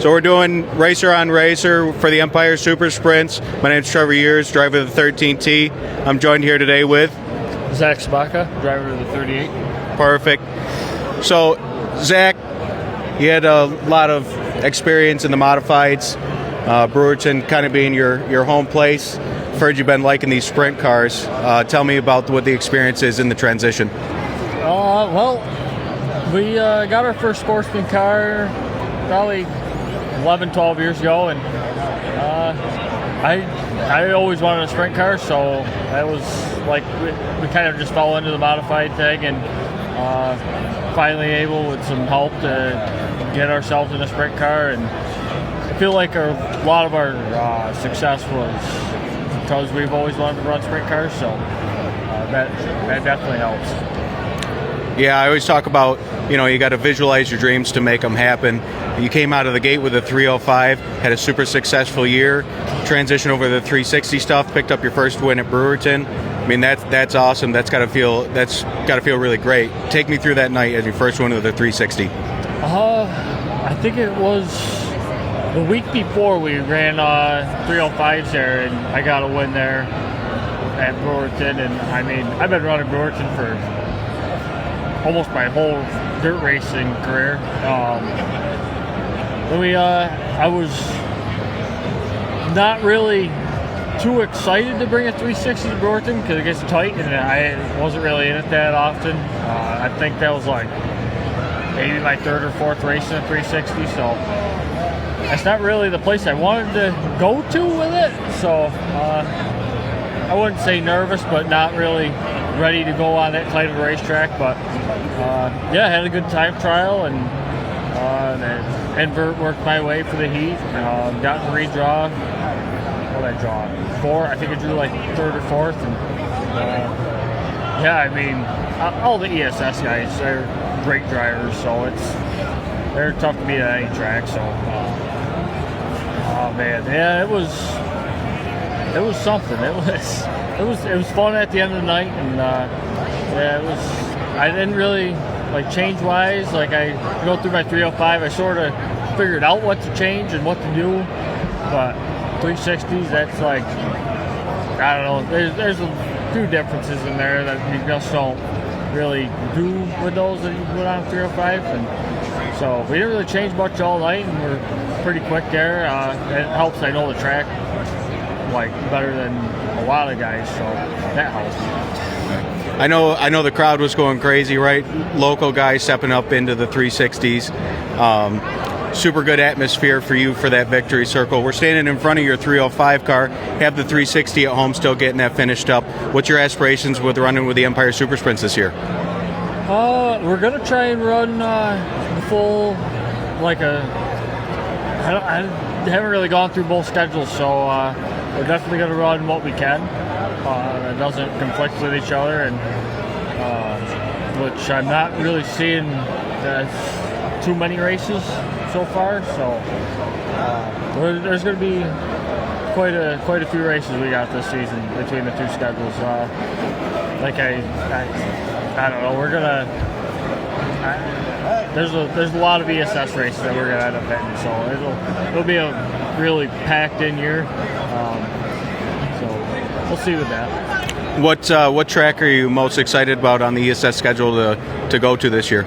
So we're doing Racer on Racer for the Empire Super Sprints. My name's Trevor Years, driver of the 13T. I'm joined here today with Zach Sobotka, driver of the 38. Perfect. So, Zach, you had a lot of experience in the modifieds. Brewerton kind of being your home place. I've heard you've been liking these sprint cars. Tell me about what the experience is in the transition. Well, we got our first sportsman car probably 11, 12 years ago, and I always wanted a sprint car, so that was like we kind of just fell into the modified thing, and finally able with some help to get ourselves in a sprint car. And I feel like a lot of our success was because we've always wanted to run sprint cars, so that definitely helps. Yeah, I always talk about, you got to visualize your dreams to make them happen. You came out of the gate with a 305, had a super successful year, transitioned over to the 360 stuff, picked up your first win at Brewerton. I mean, that's awesome. That's got to feel really great. Take me through that night as your first win with the 360. I think it was the week before we ran 305s there, and I got a win there at Brewerton. And I mean, I've been running Brewerton for almost my whole dirt racing career. I was not really too excited to bring a 360 to Brewerton because it gets tight, and I wasn't really in it that often. I think that was like maybe my third or fourth race in a 360, so that's not really the place I wanted to go to with it. So I wouldn't say nervous, but not really ready to go on that tight of a racetrack. But I had a good time trial, and invert worked my way for the heat. Got to redraw. What did I draw? 4. I think I drew like third or fourth. And I mean, all the ESS guys, they're great drivers, so they're tough to beat at any track. So, it was something. It was fun at the end of the night, and it was. I didn't really change wise. Like I go through my 305, I sort of figured out what to change and what to do, but 360s, that's like, I don't know. There's a few differences in there that you just don't really do with those that you put on 305, and so we didn't really change much all night, and we're pretty quick there. It helps. I know the track better than a lot of guys, so that helps. I know the crowd was going crazy, right? Local guys stepping up into the 360s. Super good atmosphere for you for that victory circle. We're standing in front of your 305 car, have the 360 at home, still getting that finished up. What's your aspirations with running with the Empire Super Sprints this year? We're going to try and run the full, I haven't really gone through both schedules, so we're definitely going to run what we can. That doesn't conflict with each other, and which I'm not really seeing too many races so far. So there's going to be quite a few races we got this season between the two schedules. I don't know. We're gonna. There's a lot of ESS races that we're gonna end up hitting, so it'll be a really packed in year. So we'll see with that. What track are you most excited about on the ESS schedule to go to this year?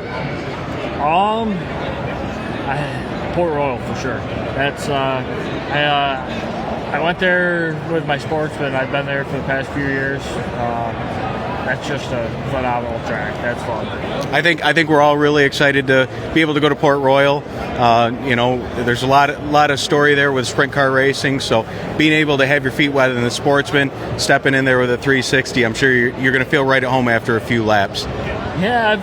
Port Royal for sure. That's I went there with my sportsman. I've been there for the past few years. That's just a phenomenal track. That's fun. I think we're all really excited to be able to go to Port Royal. There's a lot of story there with sprint car racing. So being able to have your feet wet in the sportsman, stepping in there with a 360, I'm sure you're going to feel right at home after a few laps. Yeah,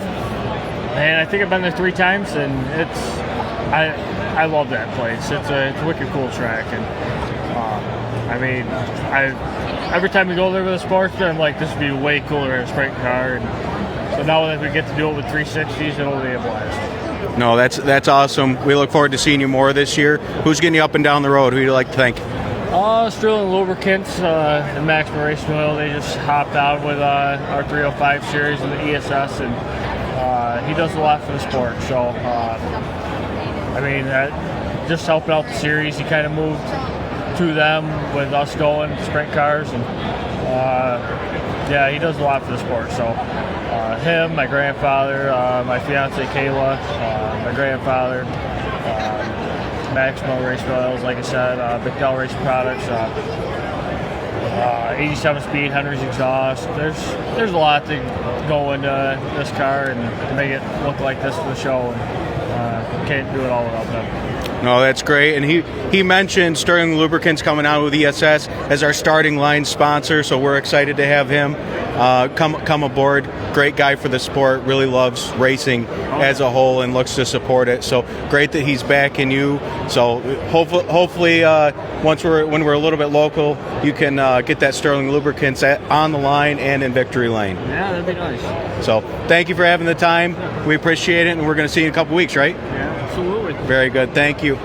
I think I've been there 3 times, and I love that place. It's a wicked cool track, and every time we go there with a sportsman, I'm like, this would be way cooler in a sprint car. And so now that we get to do it with 360s, it'll be a blast. No, that's awesome. We look forward to seeing you more this year. Who's getting you up and down the road? Who do you like to thank? Sterling Lubricants and Max Racing Oil. They just hopped out with our 305 series and the ESS, and he does a lot for the sport. So, just helping out the series. He kind of moved to them with us going sprint cars, and yeah, he does a lot for the sport. So him, my grandfather, my fiance Kayla, my grandfather, Maximo Race Oils, like I said, McDowell Racing Products, 87 speed, Henry's exhaust. There's a lot to go into this car and to make it look like this for the show. And can't do it all without them. No, that's great. And he mentioned Sterling Lubricants coming out with ESS as our starting line sponsor, so we're excited to have him come aboard. Great guy for the sport, really loves racing as a whole and looks to support it. So great that he's backing you. So hopefully when we're a little bit local, you can get that Sterling Lubricants on the line and in victory lane. Yeah, that'd be nice. So thank you for having the time. We appreciate it, and we're going to see you in a couple weeks, right? Yeah, absolutely. Very good. Thank you.